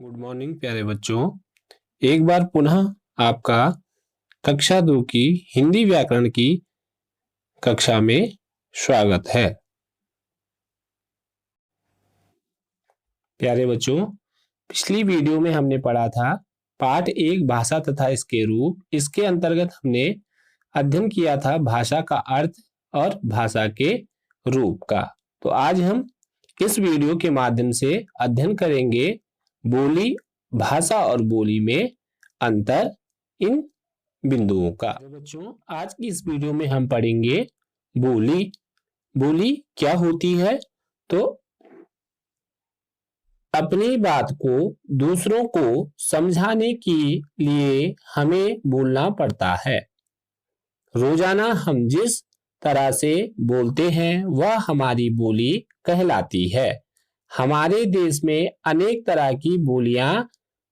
Good morning प्यारे बच्चों। एक बार पुनः आपका कक्षा 2 की हिंदी व्याकरण की कक्षा में स्वागत है। प्यारे बच्चों, पिछली वीडियो में हमने पढ़ा था पाठ 1 भाषा तथा इसके रूप। इसके अंतर्गत हमने अध्ययन किया था भाषा का अर्थ और भाषा के रूप का। तो आज हम इस वीडियो के माध्यम से अध्ययन करेंगे बोली, भाषा और बोली में अंतर, इन बिंदुओं का। बच्चों, आज की इस वीडियो में हम पढ़ेंगे बोली। बोली क्या होती है? तो अपनी बात को दूसरों को समझाने के लिए हमें बोलना पड़ता है। रोजाना हम जिस तरह से बोलते हैं वह हमारी बोली कहलाती है। हमारे देश में अनेक तरह की बोलियां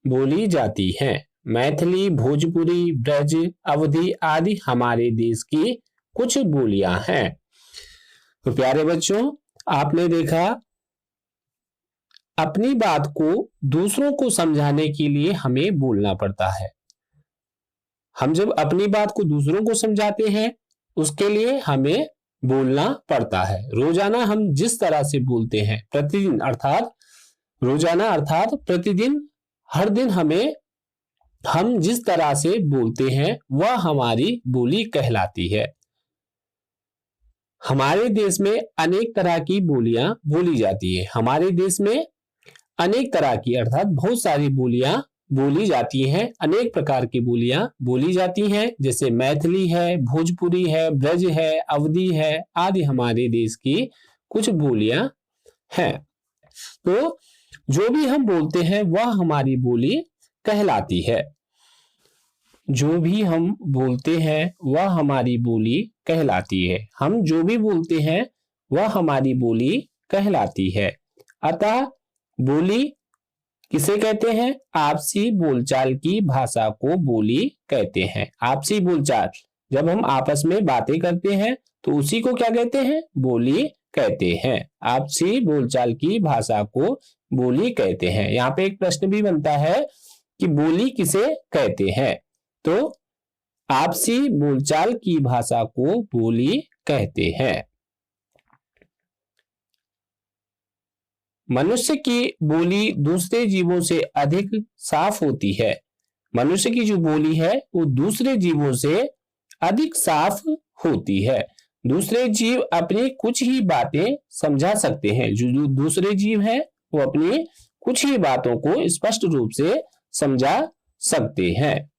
बोली जाती हैं। मैथिली, भोजपुरी, ब्रज, अवधी आदि हमारे देश की कुछ बोलियां हैं। तो प्यारे बच्चों, आपने देखा अपनी बात को दूसरों को समझाने के लिए हमें बोलना पड़ता है। हम जब अपनी बात को दूसरों को समझाते हैं उसके लिए हमें बोलना पड़ता है। रोजाना हम जिस तरह से बोलते हैं प्रतिदिन, अर्थात रोजाना अर्थात प्रतिदिन, हर दिन हम जिस तरह से बोलते हैं वह हमारी बोली कहलाती है। हमारे देश में अनेक तरह की बोलियां बोली जाती है। हमारे देश में अनेक तरह की अर्थात बहुत सारी बोलियां बोली जाती हैं। अनेक प्रकार की बोलियां बोली जाती हैं, जैसे मैथिली है, भोजपुरी है, ब्रज है, अवधी है आदि हमारे देश की कुछ बोलियां हैं। तो जो भी हम बोलते हैं वह हमारी बोली कहलाती है। जो भी हम बोलते हैं वह हमारी बोली कहलाती है। हम जो भी बोलते हैं वह हमारी बोली कहलाती है। अतः बोली किसे कहते हैं? आपसी बोलचाल की भाषा को बोली कहते हैं। आपसी बोलचाल, जब हम आपस में बातें करते हैं तो उसी को क्या कहते हैं? बोली कहते हैं। आपसी बोलचाल की भाषा को बोली कहते हैं। यहाँ पे एक प्रश्न भी बनता है कि बोली किसे कहते हैं? तो आपसी बोलचाल की भाषा को बोली कहते हैं। मनुष्य की बोली दूसरे जीवों से अधिक साफ होती है। मनुष्य की जो बोली है वो दूसरे जीवों से अधिक साफ होती है। दूसरे जीव अपनी कुछ ही बातें समझा सकते हैं। जो दूसरे जीव हैं वो अपनी कुछ ही बातों को स्पष्ट रूप से समझा सकते हैं।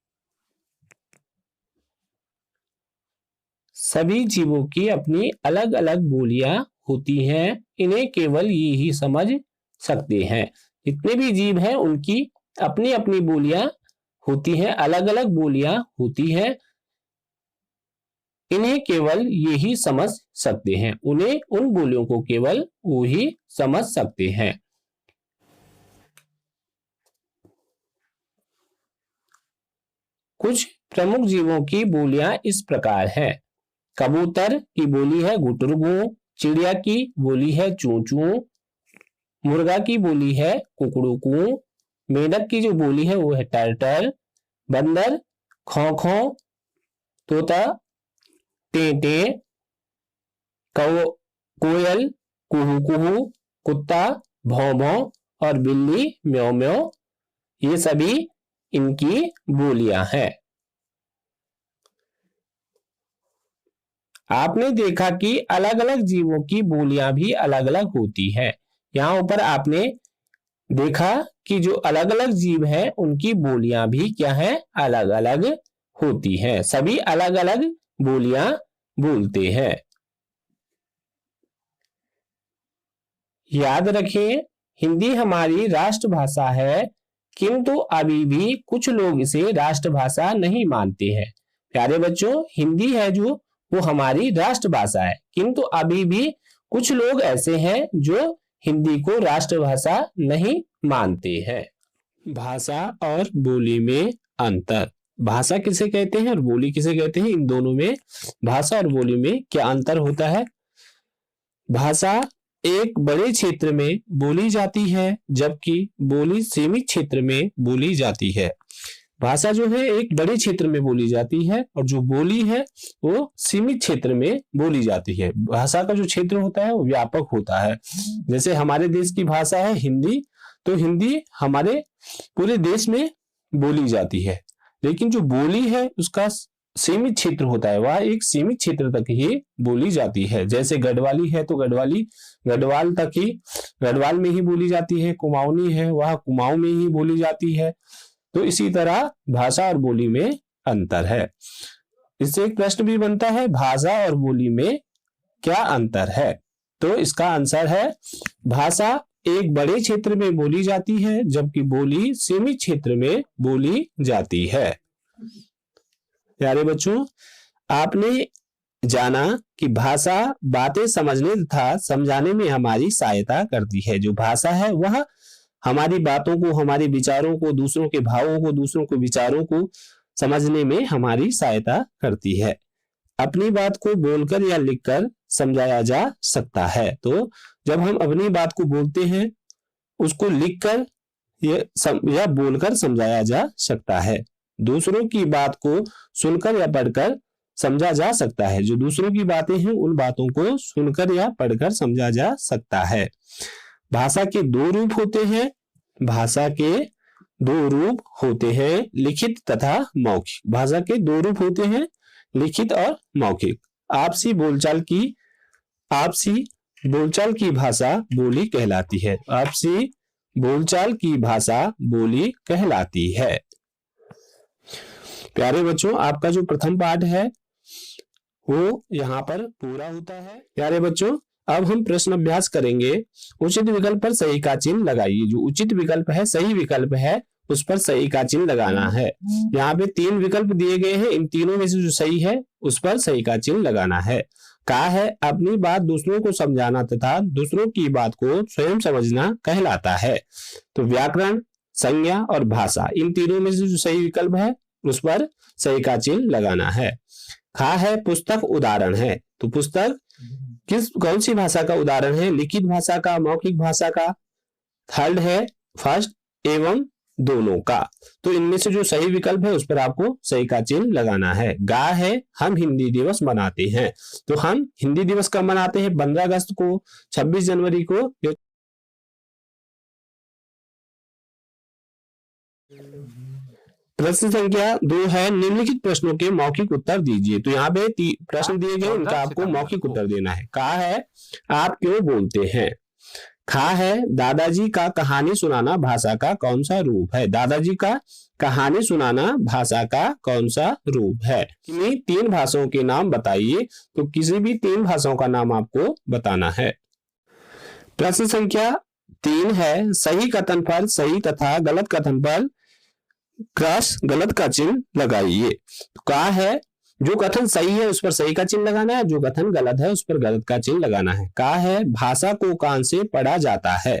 सभी जीवों की अपनी अलग अलग बोलियां होती हैं। इन्हें केवल ये ही समझ सकते हैं। जितने भी जीव हैं उनकी अपनी अपनी बोलियां होती हैं, अलग अलग बोलियां होती हैं। इन्हें केवल ये ही समझ सकते हैं। उन्हें उन बोलियों को केवल वो ही समझ सकते हैं। कुछ प्रमुख जीवों की बोलियां इस प्रकार हैं। कबूतर की बोली है गुटुरगू, चिड़िया की बोली है चू चू, मुर्गा की बोली है कुकड़ुकू, मेंढक की जो बोली है वो है टर टर, बंदर खौ खौ, तोता टे टे, कोयल कुहू कुहू, कुत्ता भौं भौं और बिल्ली म्यों म्यों। ये सभी इनकी बोलियां हैं। आपने देखा कि अलग अलग जीवों की बोलियां भी अलग अलग होती हैं। यहाँ ऊपर आपने देखा कि जो अलग अलग जीव हैं उनकी बोलियां भी क्या है? अलग अलग होती हैं। सभी अलग अलग बोलियां बोलते हैं। याद रखें, हिंदी हमारी राष्ट्रभाषा है, किंतु अभी भी कुछ लोग इसे राष्ट्रभाषा नहीं मानते हैं। प्यारे बच्चों, हिंदी है जो वो हमारी राष्ट्रभाषा है, किंतु अभी भी कुछ लोग ऐसे हैं जो हिंदी को राष्ट्रभाषा नहीं मानते हैं। भाषा और बोली में अंतर। भाषा किसे कहते हैं और बोली किसे कहते हैं? इन दोनों में, भाषा और बोली में क्या अंतर होता है? भाषा एक बड़े क्षेत्र में बोली जाती है जबकि बोली सीमित क्षेत्र में बोली जाती है। भाषा जो है एक बड़े क्षेत्र में बोली जाती है और जो बोली है वो सीमित क्षेत्र में बोली जाती है। भाषा का जो क्षेत्र होता है वो व्यापक होता है। जैसे हमारे देश की भाषा है हिंदी, तो हिंदी हमारे पूरे देश में बोली जाती है, लेकिन जो बोली है उसका सीमित क्षेत्र होता है, वह एक सीमित क्षेत्र तक ही बोली जाती है। जैसे गढ़वाली है तो गढ़वाली गढ़वाल तक ही, गढ़वाल में ही बोली जाती है। कुमाऊनी है वह कुमाऊं में ही बोली जाती है। तो इसी तरह भाषा और बोली में अंतर है। इससे एक प्रश्न भी बनता है, भाषा और बोली में क्या अंतर है? तो इसका आंसर है, भाषा एक बड़े क्षेत्र में बोली जाती है जबकि बोली सीमित क्षेत्र में बोली जाती है। प्यारे बच्चों, आपने जाना कि भाषा बातें समझने तथा समझाने में हमारी सहायता करती है। जो भाषा है वह हमारी बातों को, हमारे विचारों को, दूसरों के भावों को, दूसरों के विचारों को समझने में हमारी सहायता करती है। अपनी बात को बोलकर या लिखकर समझाया जा सकता है। तो जब हम अपनी बात को बोलते हैं उसको लिखकर या बोलकर समझाया जा सकता है। दूसरों की बात को सुनकर या पढ़कर समझा जा सकता है। जो दूसरों की बातें हैं उन बातों को सुनकर या पढ़कर समझा जा सकता है। भाषा के दो रूप होते हैं। भाषा के दो रूप होते हैं, लिखित तथा मौखिक। भाषा के दो रूप होते हैं, लिखित और मौखिक। आपसी बोलचाल की भाषा बोली कहलाती है। आपसी बोलचाल की भाषा बोली कहलाती है। प्यारे बच्चों, आपका जो प्रथम पाठ है वो यहाँ पर पूरा होता है। प्यारे बच्चों, अब हम प्रश्न अभ्यास करेंगे। उचित विकल्प पर सही का चिन्ह लगाइए। जो उचित विकल्प है, सही विकल्प है, उस पर सही का चिन्ह लगाना है। यहाँ पे 3 विकल्प दिए गए हैं, इन तीनों में से जो सही है उस पर सही का चिन्ह लगाना है। कहा है अपनी बात दूसरों को समझाना तथा दूसरों की बात को स्वयं समझना कहलाता है। तो व्याकरण, संज्ञा और भाषा, इन तीनों में से जो सही विकल्प है उस पर सही का चिन्ह लगाना है। खा है पुस्तक उदाहरण है। तो पुस्तक कौन सी भाषा का उदाहरण है? लिखित भाषा का, मौखिक भाषा का। थर्ड है फर्स्ट एवं दोनों का। तो इनमें से जो सही विकल्प है उस पर आपको सही का चिन्ह लगाना है। गा है हम हिंदी दिवस मनाते हैं। तो हम हिंदी दिवस कब मनाते हैं? 15 अगस्त को, 26 जनवरी को। प्रश्न संख्या 2 है, निम्नलिखित प्रश्नों के मौखिक उत्तर दीजिए। तो यहाँ पे प्रश्न दिए गए, उनका आपको मौखिक उत्तर देना है। कहा है आप क्यों बोलते हैं? खा है दादाजी का कहानी सुनाना भाषा का कौन सा रूप है? दादाजी का कहानी सुनाना भाषा का कौन सा रूप है? इन्हीं 3 भाषाओं के नाम बताइए। तो किसी भी 3 भाषाओं का नाम आपको बताना है। प्रश्न संख्या 3 है, सही कथन पर सही तथा गलत कथन पर क्रॉस गलत का चिन्ह लगाइए। तो कहा है जो कथन सही है उस पर सही का चिन्ह लगाना है, जो कथन गलत है उस पर गलत का चिन्ह लगाना है। कहा है भाषा को कान से पढ़ा जाता है।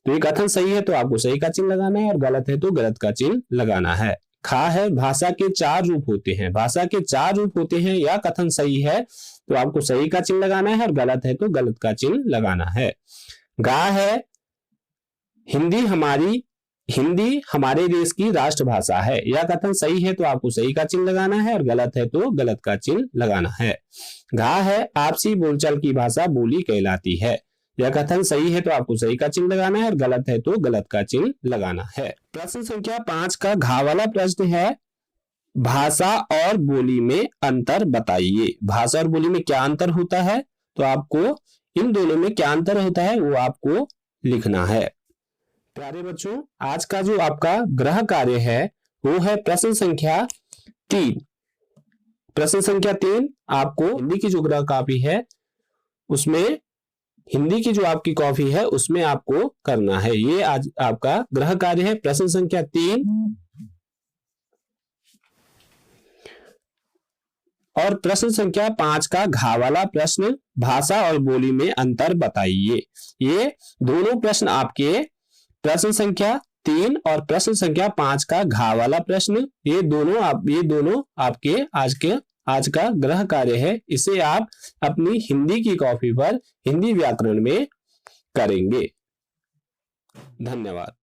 तो ये कथन सही है तो आपको सही का चिन्ह लगाना है और गलत है तो गलत का चिन्ह लगाना है। कहा है भाषा के 4 रूप होते हैं। भाषा के 4 रूप होते हैं, या कथन सही है तो आपको सही का चिन्ह लगाना है और गलत है तो गलत का चिन्ह लगाना है। गा है हिंदी हमारे देश की राष्ट्रभाषा है। यह कथन सही है तो आपको सही का चिन्ह लगाना है और गलत है तो गलत का चिन्ह लगाना है। घा है आपसी बोलचाल की भाषा बोली कहलाती है। यह कथन सही है तो आपको सही का चिन्ह लगाना है और गलत है तो गलत का चिन्ह लगाना है। प्रश्न संख्या 5 का घा वाला प्रश्न है, भाषा और बोली में अंतर बताइए। भाषा और बोली में क्या अंतर होता है? तो आपको इन दोनों में क्या अंतर होता है वो आपको लिखना है। प्यारे बच्चों, आज का जो आपका गृह कार्य है वो है प्रश्न संख्या 3। प्रश्न संख्या 3 आपको हिंदी की जो गृह कॉपी है उसमें, हिंदी की जो आपकी कॉपी है उसमें आपको करना है। ये आज आपका गृह कार्य है, प्रश्न संख्या 3। और प्रश्न संख्या 5 का घा वाला प्रश्न, भाषा और बोली में अंतर बताइए। ये दोनों प्रश्न आपके प्रश्न संख्या 3 और प्रश्न संख्या 5 का घा वाला प्रश्न, ये दोनों आपके आज का गृह कार्य है। इसे आप अपनी हिंदी की कॉपी पर हिंदी व्याकरण में करेंगे। धन्यवाद।